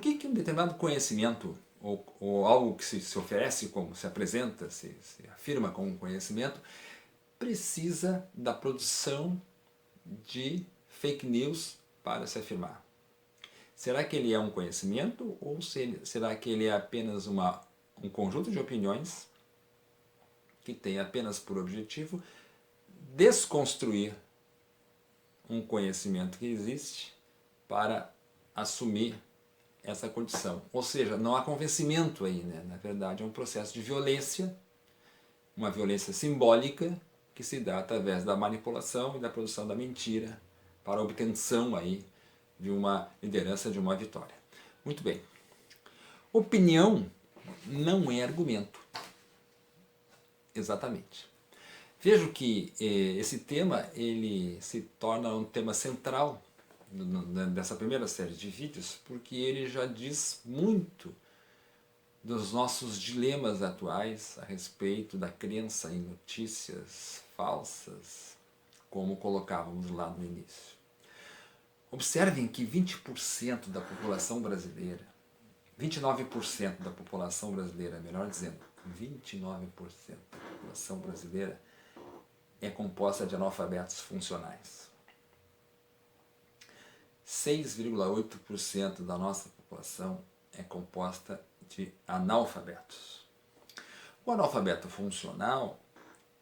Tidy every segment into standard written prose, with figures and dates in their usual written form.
Por que um determinado conhecimento ou algo que se oferece como, se apresenta, se afirma como conhecimento, precisa da produção de fake news para se afirmar? Será que ele é um conhecimento ou será que ele é apenas um conjunto de opiniões que tem apenas por objetivo desconstruir um conhecimento que existe para assumir essa condição? Ou seja, não há convencimento aí, né? Na verdade é um processo de violência, uma violência simbólica que se dá através da manipulação e da produção da mentira para a obtenção aí de uma liderança, de uma vitória. Muito bem. Opinião não é argumento. Exatamente. Vejo que esse tema ele se torna um tema central dessa primeira série de vídeos, porque ele já diz muito dos nossos dilemas atuais a respeito da crença em notícias falsas, como colocávamos lá no início. Observem que 20% da população brasileira, 29% da população brasileira, melhor dizendo, 29% da população brasileira é composta de analfabetos funcionais. 6,8% da nossa população é composta de analfabetos. O analfabeto funcional,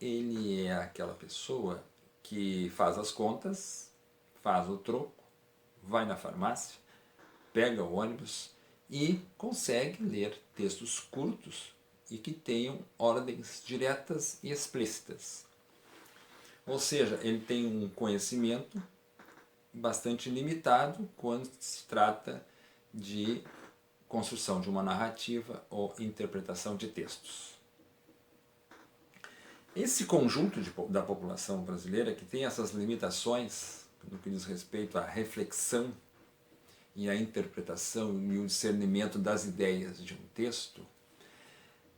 ele é aquela pessoa que faz as contas, faz o troco, vai na farmácia, pega o ônibus e consegue ler textos curtos e que tenham ordens diretas e explícitas. Ou seja, ele tem um conhecimento bastante limitado quando se trata de construção de uma narrativa ou interpretação de textos. Esse conjunto da população brasileira que tem essas limitações no que diz respeito à reflexão e à interpretação e o discernimento das ideias de um texto,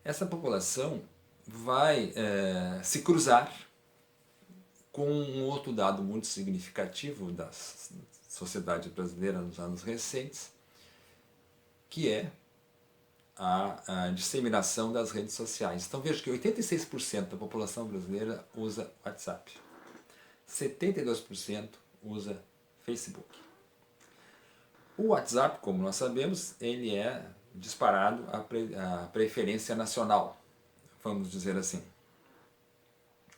essa população vai se cruzar com um outro dado muito significativo da sociedade brasileira nos anos recentes, que é a disseminação das redes sociais. Então veja que 86% da população brasileira usa WhatsApp, 72% usa Facebook. O WhatsApp, como nós sabemos, ele é disparado a preferência nacional, vamos dizer assim.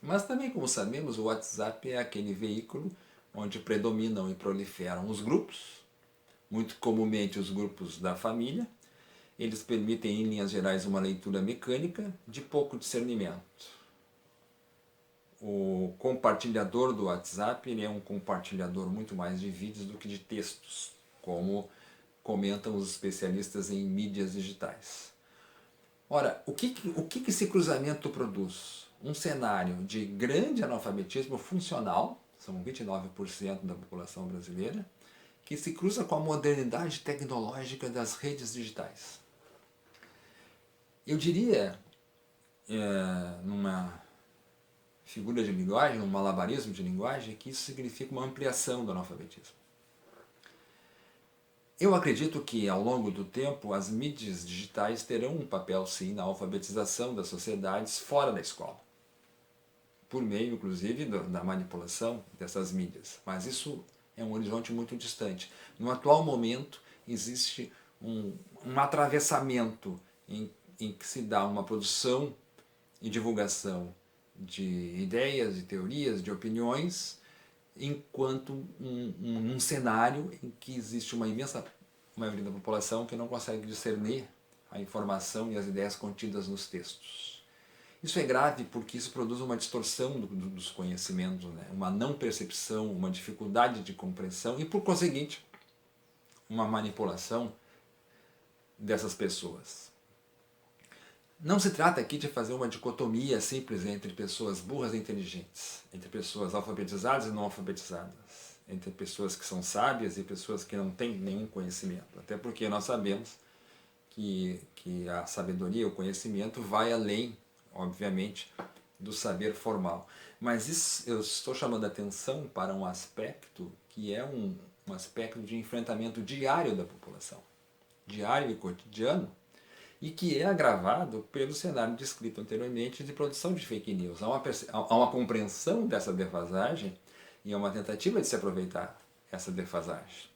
Mas também, como sabemos, o WhatsApp é aquele veículo onde predominam e proliferam os grupos, muito comumente os grupos da família. Eles permitem, em linhas gerais, uma leitura mecânica de pouco discernimento. O compartilhador do WhatsApp ele é um compartilhador muito mais de vídeos do que de textos, como comentam os especialistas em mídias digitais. Ora, o que esse cruzamento produz? Um cenário de grande analfabetismo funcional, são 29% da população brasileira, que se cruza com a modernidade tecnológica das redes digitais. Eu diria, numa figura de linguagem, um malabarismo de linguagem, que isso significa uma ampliação do analfabetismo. Eu acredito que, ao longo do tempo, as mídias digitais terão um papel, sim, na alfabetização das sociedades fora da escola, por meio, inclusive, da manipulação dessas mídias. Mas isso é um horizonte muito distante. No atual momento, existe um atravessamento em que se dá uma produção e divulgação de ideias, de teorias, de opiniões, enquanto um cenário em que existe uma imensa maioria da população que não consegue discernir a informação e as ideias contidas nos textos. Isso é grave porque isso produz uma distorção dos conhecimentos, né? Uma não percepção, uma dificuldade de compreensão e, por conseguinte, uma manipulação dessas pessoas. Não se trata aqui de fazer uma dicotomia simples entre pessoas burras e inteligentes, entre pessoas alfabetizadas e não alfabetizadas, entre pessoas que são sábias e pessoas que não têm nenhum conhecimento. Até porque nós sabemos que a sabedoria, o conhecimento, vai além, obviamente, do saber formal. Mas isso, eu estou chamando a atenção para um aspecto que é um aspecto de enfrentamento diário da população. diário e cotidiano, e que é agravado pelo cenário descrito anteriormente de produção de fake news. Há uma compreensão dessa defasagem e há uma tentativa de se aproveitar essa defasagem.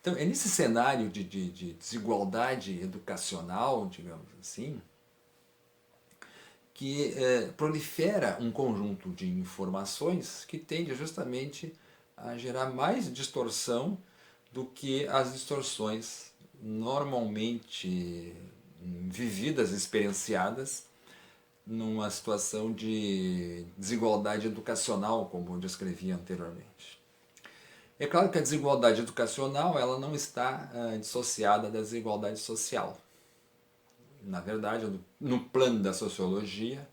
Então, é nesse cenário de desigualdade educacional, digamos assim, que prolifera um conjunto de informações que tende justamente a gerar mais distorção do que as distorções normalmente vividas, experienciadas numa situação de desigualdade educacional, como eu descrevi anteriormente. É claro que a desigualdade educacional ela não está dissociada da desigualdade social. Na verdade, no plano da sociologia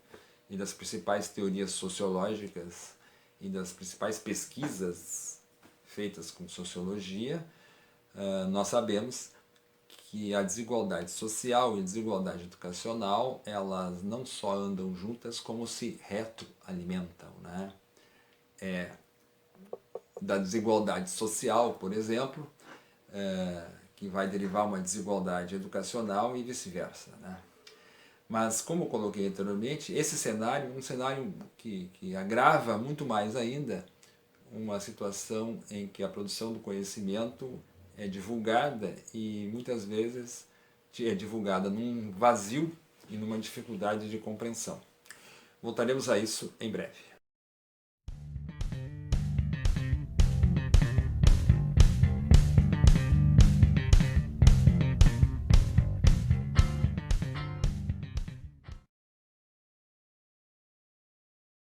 e das principais teorias sociológicas e das principais pesquisas feitas com sociologia, nós sabemos que a desigualdade social e a desigualdade educacional, elas não só andam juntas, como se retroalimentam, né? Da desigualdade social, por exemplo, que vai derivar uma desigualdade educacional e vice-versa, né? Mas, como eu coloquei anteriormente, esse cenário é um cenário que agrava muito mais ainda uma situação em que a produção do conhecimento é divulgada e muitas vezes é divulgada num vazio e numa dificuldade de compreensão. Voltaremos a isso em breve.